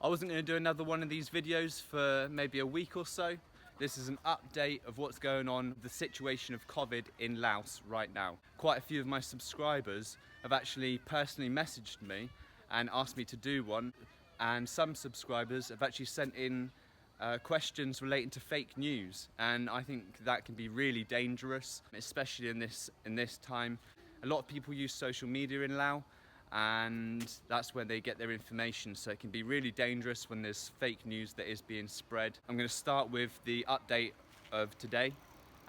I wasn't going to do another one of these videos for maybe a week or so. This is an update of what's going on, the situation of COVID in Laos right now. Quite a few of my subscribers have actually personally messaged me and asked me to do one, and some subscribers have actually sent in questions relating to fake news, and I think that can be really dangerous, especially in this time. A lot of people use social media in Laos, and that's where they get their information, so it can be really dangerous when there's fake news that is being spread. I'm going to start with the update of today,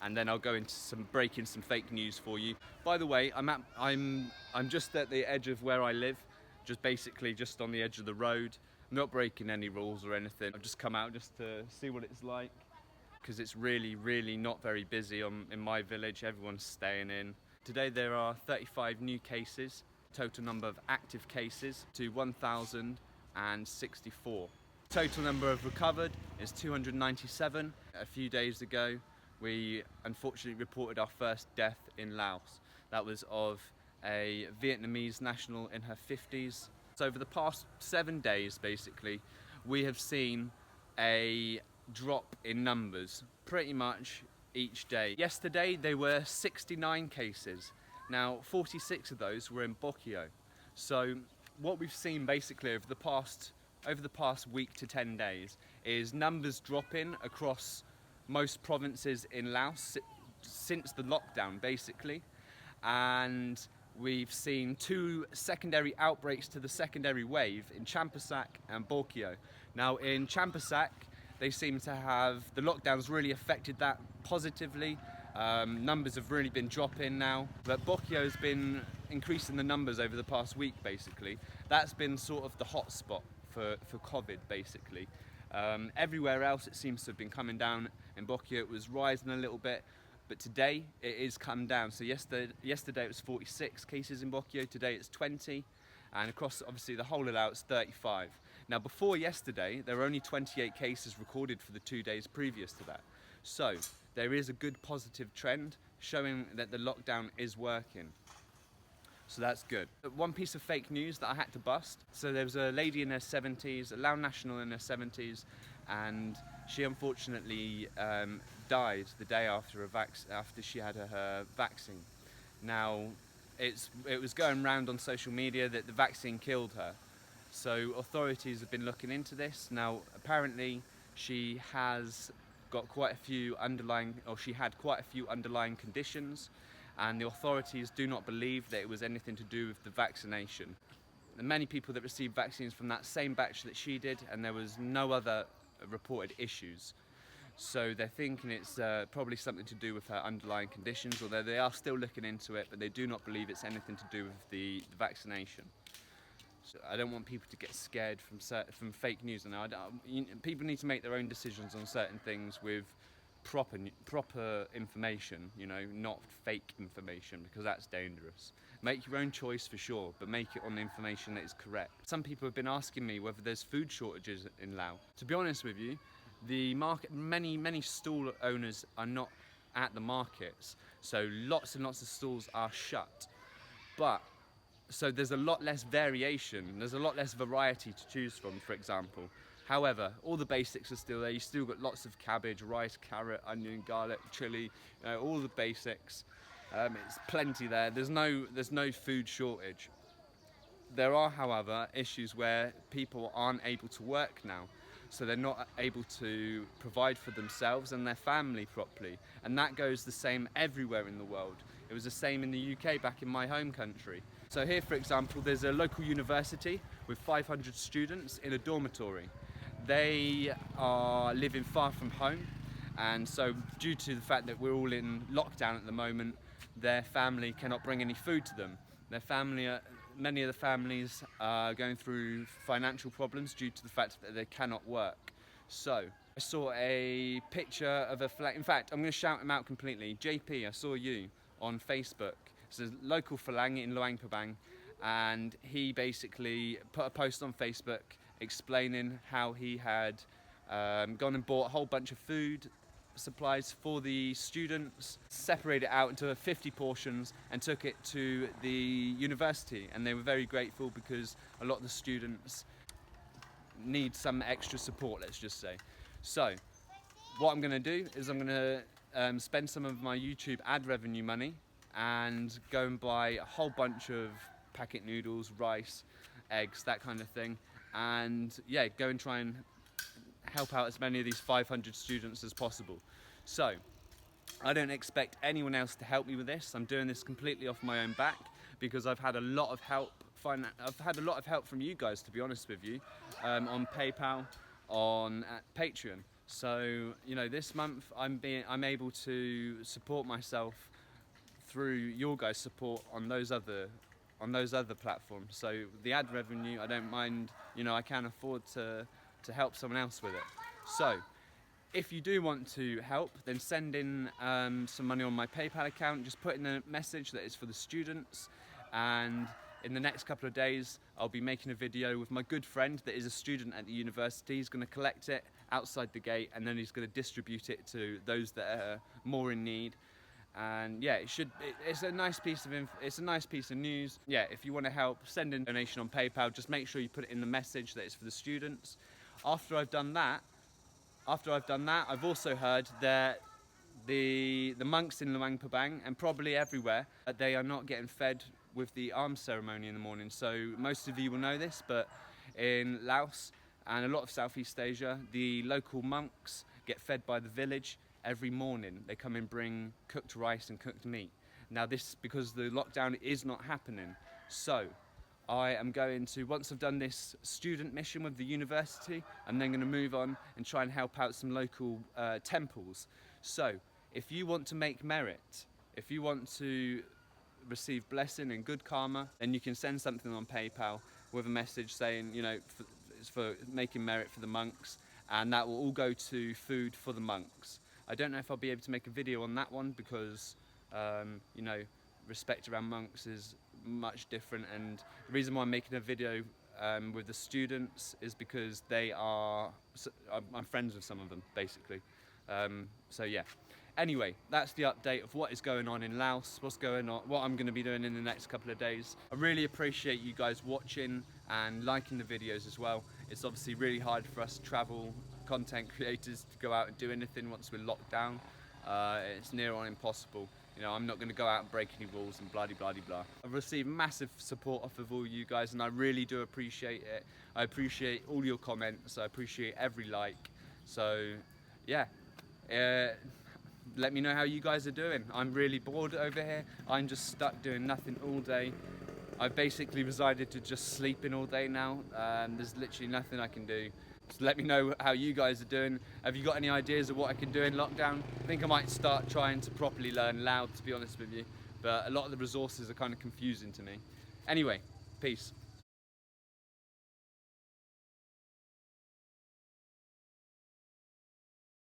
and then I'll go into breaking some fake news for you. By the way, I'm just at the edge of where I live, basically just on the edge of the road. I'm not breaking any rules or anything. I've just come out just to see what it's like, because it's really not very busy in my village. Everyone's staying in. Today there are 35 new cases. Total number of active cases to 1,064. Total number of recovered is 297. A few days ago, we unfortunately reported our first death in Laos. That was of a Vietnamese national in her 50s. So over the past 7 days, basically, we have seen a drop in numbers pretty much each day. Yesterday, there were 69 cases. Now, 46 of those were in Bokeo. So what we've seen basically over the past week to 10 days is numbers dropping across most provinces in Laos since the lockdown, basically. And we've seen 2 secondary outbreaks to the secondary wave in Champasack and Bokeo. Now, in Champasack, they seem to have, the lockdown's really affected that positively. Numbers have really been dropping now, but Bokeo's been increasing the numbers over the past week, basically. That's been sort of the hot spot for COVID, basically. Everywhere else it seems to have been coming down. In Bokeo it was rising a little bit, but today it is come down. So yesterday it was 46 cases in Bokeo, today it's 20, and across obviously the whole of Laos it's 35. Now before yesterday there were only 28 cases recorded for the 2 days previous to that. So there is a good positive trend showing that the lockdown is working. So that's good. One piece of fake news that I had to bust. So there was a lady in her 70s, a Lao national in her 70s, and she unfortunately died the day after she had her vaccine. Now, it was going around on social media that the vaccine killed her. So authorities have been looking into this. Now, apparently she has got quite a few she had quite a few underlying conditions, and the authorities do not believe that it was anything to do with the vaccination. There are many people that received vaccines from that same batch that she did, and there was no other reported issues. So they're thinking it's probably something to do with her underlying conditions, although they are still looking into it, but they do not believe it's anything to do with the vaccination. So I don't want people to get scared from fake news, and people need to make their own decisions on certain things with proper information, not fake information, because that's dangerous. Make your own choice for sure, but make it on the information that is correct. Some people have been asking me whether there's food shortages in Laos. To be honest with you, the market, many stall owners are not at the markets, so lots and lots of stalls are shut. So there's a lot less variation, there's a lot less variety to choose from, for example. However, all the basics are still there. You still got lots of cabbage, rice, carrot, onion, garlic, chili, all the basics. It's plenty there. There's no food shortage. There are, however, issues where people aren't able to work now. So they're not able to provide for themselves and their family properly. And that goes the same everywhere in the world. It was the same in the UK back in my home country. So here, for example, there's a local university with 500 students in a dormitory. They are living far from home, and so due to the fact that we're all in lockdown at the moment, their family cannot bring any food to them. Many of the families are going through financial problems due to the fact that they cannot work. So I saw a picture of a flag. In fact, I'm going to shout him out completely. JP, I saw you on Facebook. It's a local Falang in Luang Namtha, and he basically put a post on Facebook explaining how he had gone and bought a whole bunch of food supplies for the students, separated it out into 50 portions and took it to the university, and they were very grateful because a lot of the students need some extra support, let's just say. So what I'm going to do is I'm going to spend some of my YouTube ad revenue money and go and buy a whole bunch of packet noodles, rice, eggs, that kind of thing, and yeah, go and try and help out as many of these 500 students as possible. So I don't expect anyone else to help me with this. I'm doing this completely off my own back because I've had a lot of help. I've had a lot of help from you guys, to be honest with you, on PayPal, on Patreon. So you know, this month I'm able to support myself through your guys' support on those other platforms. So the ad revenue, I don't mind. You know, I can afford to help someone else with it. So if you do want to help, then send in some money on my PayPal account. Just put in a message that it's for the students, and in the next couple of days I'll be making a video with my good friend that is a student at the university. He's going to collect it outside the gate, and then he's going to distribute it to those that are more in need. And yeah, it's a nice piece of news. Yeah, if you want to help, send in a donation on PayPal. Just make sure you put it in the message that it's for the students. After I've done that, I've also heard that the monks in Luang Namtha and probably everywhere, they are not getting fed with the arms ceremony in the morning. So most of you will know this, but in Laos and a lot of Southeast Asia, the local monks get fed by the village every morning. They come and bring cooked rice and cooked meat. Now this, because the lockdown is not happening, so I am going to, once I've done this student mission with the university, I'm then going to move on and try and help out some local temples. So if you want to make merit, if you want to receive blessing and good karma, then you can send something on PayPal with a message saying, you know, it's for making merit for the monks, and that will all go to food for the monks. I don't know if I'll be able to make a video on that one because, you know, respect around monks is much different, and the reason why I'm making a video with the students is because I'm friends with some of them, basically. So yeah. Anyway, that's the update of what is going on in Laos, what I'm going to be doing in the next couple of days. I really appreciate you guys watching and liking the videos as well. It's obviously really hard for us travel content creators to go out and do anything once we're locked down. It's near on impossible. You know, I'm not going to go out and break any rules and blah, blah, blah, blah. I've received massive support off of all you guys, and I really do appreciate it. I appreciate all your comments. I appreciate every like. So, yeah. Let me know how you guys are doing. I'm really bored over here. I'm just stuck doing nothing all day. I've basically decided to just sleep in all day now. There's literally nothing I can do. So let me know how you guys are doing. Have you got any ideas of what I can do in lockdown? I think I might start trying to properly learn Lao, to be honest with you. But a lot of the resources are kind of confusing to me. Anyway, peace.